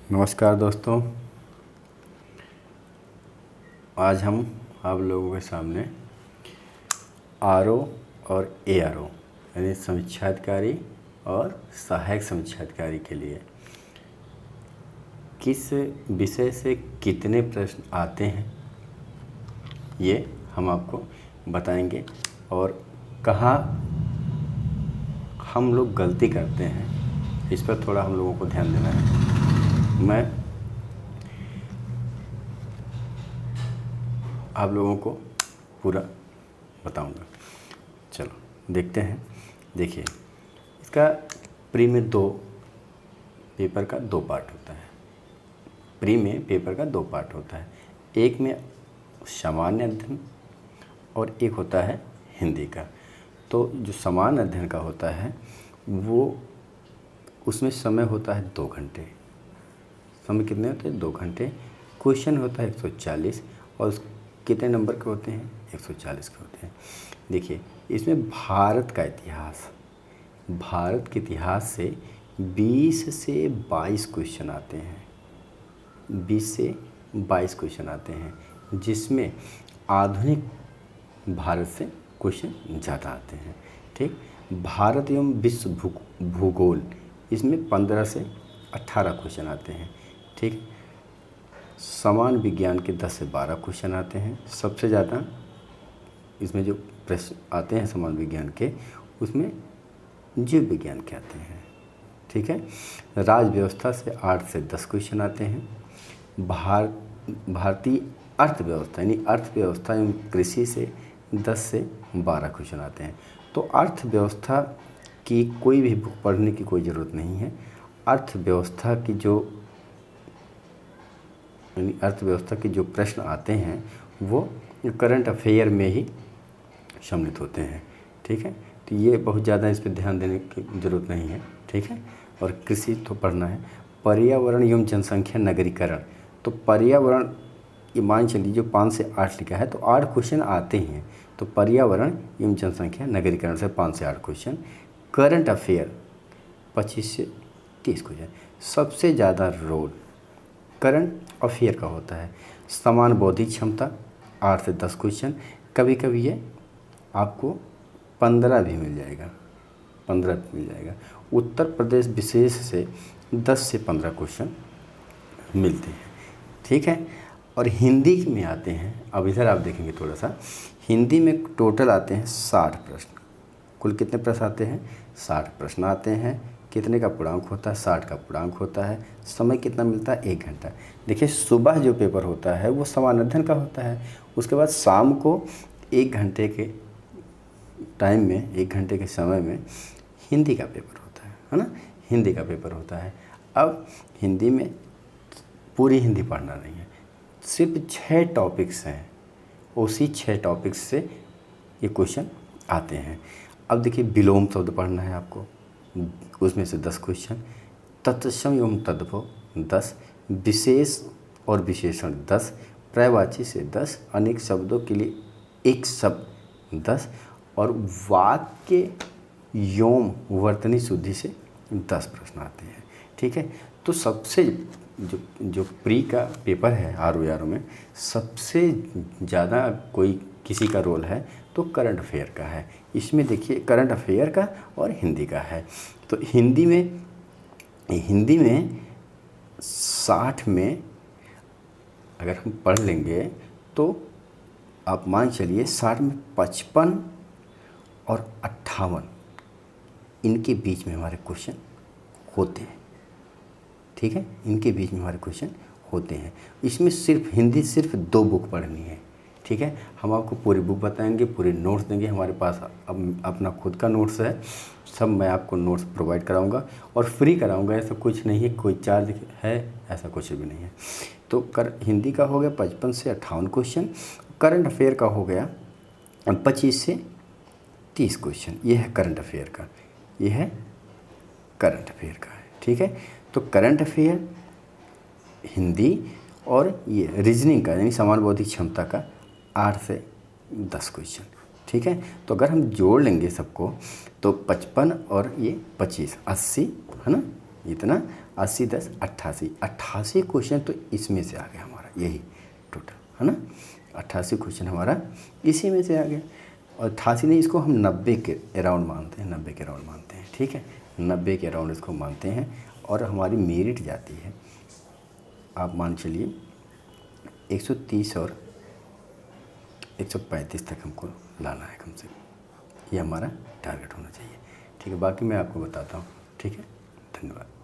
नमस्कार दोस्तों, आज हम आप लोगों के सामने आरओ और एआरओ यानी समीक्षाधिकारी और सहायक समीक्षाधिकारी के लिए किस विषय से कितने प्रश्न आते हैं ये हम आपको बताएंगे और कहाँ हम लोग गलती करते हैं इस पर थोड़ा हम लोगों को ध्यान देना है। मैं आप लोगों को पूरा बताऊंगा। चलो देखते हैं। देखिए, इसका प्री में पेपर का दो पार्ट होता है। प्री में पेपर का दो पार्ट होता है, एक में सामान्य अध्ययन और एक होता है हिंदी का। तो जो सामान्य अध्ययन का होता है वो उसमें समय होता है 2 घंटे। समय कितने होते हैं? 2 घंटे। क्वेश्चन होता है 140 और कितने नंबर के होते हैं? 140 के होते हैं। देखिए, इसमें भारत के इतिहास से 20 से 22 क्वेश्चन आते हैं। 20 से 22 क्वेश्चन आते हैं, जिसमें आधुनिक भारत से क्वेश्चन ज़्यादा आते हैं। ठीक, भारत एवं विश्व भूगोल, इसमें 15 से 18 क्वेश्चन आते हैं। ठीक, समान विज्ञान के 10 से 12 क्वेश्चन आते हैं। सबसे ज़्यादा इसमें जो प्रश्न आते हैं समान विज्ञान के, उसमें जीव विज्ञान के आते हैं। ठीक है, राज्य व्यवस्था से 8 से 10 क्वेश्चन आते हैं। भारतीय अर्थव्यवस्था यानी अर्थव्यवस्था एवं कृषि से 10 से 12 क्वेश्चन आते हैं। तो अर्थव्यवस्था की कोई भी बुक पढ़ने की कोई ज़रूरत नहीं है। अर्थव्यवस्था की जो प्रश्न आते हैं वो करंट अफेयर में ही सम्मिलित होते हैं। ठीक है, तो ये बहुत ज़्यादा इस पर ध्यान देने की ज़रूरत नहीं है। ठीक है, और कृषि तो पढ़ना है। पर्यावरण एवं जनसंख्या नगरीकरण, तो पर्यावरण ये मान चलिए जो 5 से 8 लिखा है तो 8 क्वेश्चन आते हैं। तो पर्यावरण एवं जनसंख्या नगरीकरण से 5 से 8 क्वेश्चन। करंट अफेयर 25 से 30 क्वेश्चन। सबसे ज़्यादा रोल करंट अफेयर का होता है। समान बौद्धिक क्षमता 8 से 10 क्वेश्चन। कभी कभी ये आपको 15 भी मिल जाएगा, 15 भी मिल जाएगा। उत्तर प्रदेश विशेष से 10 से 15 क्वेश्चन मिलते हैं। ठीक है, और हिंदी में आते हैं, अब इधर आप देखेंगे थोड़ा सा, हिंदी में टोटल आते हैं 60 प्रश्न। कुल कितने प्रश्न आते हैं? 60 प्रश्न आते हैं। कितने का पूर्णांक होता है? 60 का पूर्णांक होता है। समय कितना मिलता है? 1 घंटा। देखिए, सुबह जो पेपर होता है वो सामान्य अध्ययन का होता है। उसके बाद शाम को 1 घंटे के टाइम में, 1 घंटे के समय में हिंदी का पेपर होता है ना? हिंदी का पेपर होता है। अब हिंदी में पूरी हिंदी पढ़ना नहीं है, सिर्फ 6 टॉपिक्स हैं। उसी 6 टॉपिक्स से ये क्वेश्चन आते हैं। अब देखिए, विलोम शब्द पढ़ना है आपको, उसमें से 10 क्वेश्चन। तत्सम एवं तद्भव 10। विशेष और विशेषण 10। पर्यायवाची से 10। अनेक शब्दों के लिए एक शब्द 10। और वाक्य यौम वर्तनी शुद्धि से 10 प्रश्न आते हैं। ठीक है, तो सबसे जो प्री का पेपर है आर में सबसे ज़्यादा कोई किसी का रोल है तो करंट अफेयर का है। इसमें देखिए, करंट अफेयर का और हिंदी का है। तो हिंदी में 60 में अगर हम पढ़ लेंगे तो आप मान चलिए 60 में 55 और 58 इनके बीच में हमारे क्वेश्चन होते हैं। ठीक है, इनके बीच में हमारे क्वेश्चन होते हैं। इसमें सिर्फ 2 बुक पढ़नी है। ठीक है, हम आपको पूरी बुक बताएंगे, पूरे नोट्स देंगे। हमारे पास अब अपना खुद का नोट्स है, सब मैं आपको नोट्स प्रोवाइड कराऊंगा और फ्री कराऊंगा। ऐसा कुछ नहीं है, कोई चार्ज है ऐसा कुछ भी नहीं है। तो हिंदी का हो गया 55 से 58 क्वेश्चन। करंट अफेयर का हो गया 25 से 30 क्वेश्चन। ये है करंट अफेयर का, ये है करंट अफेयर का है। ठीक है, तो करंट अफेयर हिंदी और ये रीजनिंग का यानी समान बौद्धिक क्षमता का 8 से 10 क्वेश्चन। ठीक है, तो अगर हम जोड़ लेंगे सबको तो 55 और ये 25 80 है ना, इतना 80 10 88, 88 क्वेश्चन तो इसमें से आ गया हमारा, यही टोटल है ना। 88 क्वेश्चन हमारा इसी में से आ गया। और 88 नहीं, इसको हम 90 के अराउंड मानते हैं, 90 के अराउंड मानते हैं, ठीक है, 90 के अराउंड इसको मानते हैं। और हमारी मेरिट जाती है, आप मान चलिए 130 और 135 तक हमको लाना है कम से कम, ये हमारा टारगेट होना चाहिए, ठीक है। बाकी मैं आपको बताता हूँ, ठीक है। धन्यवाद।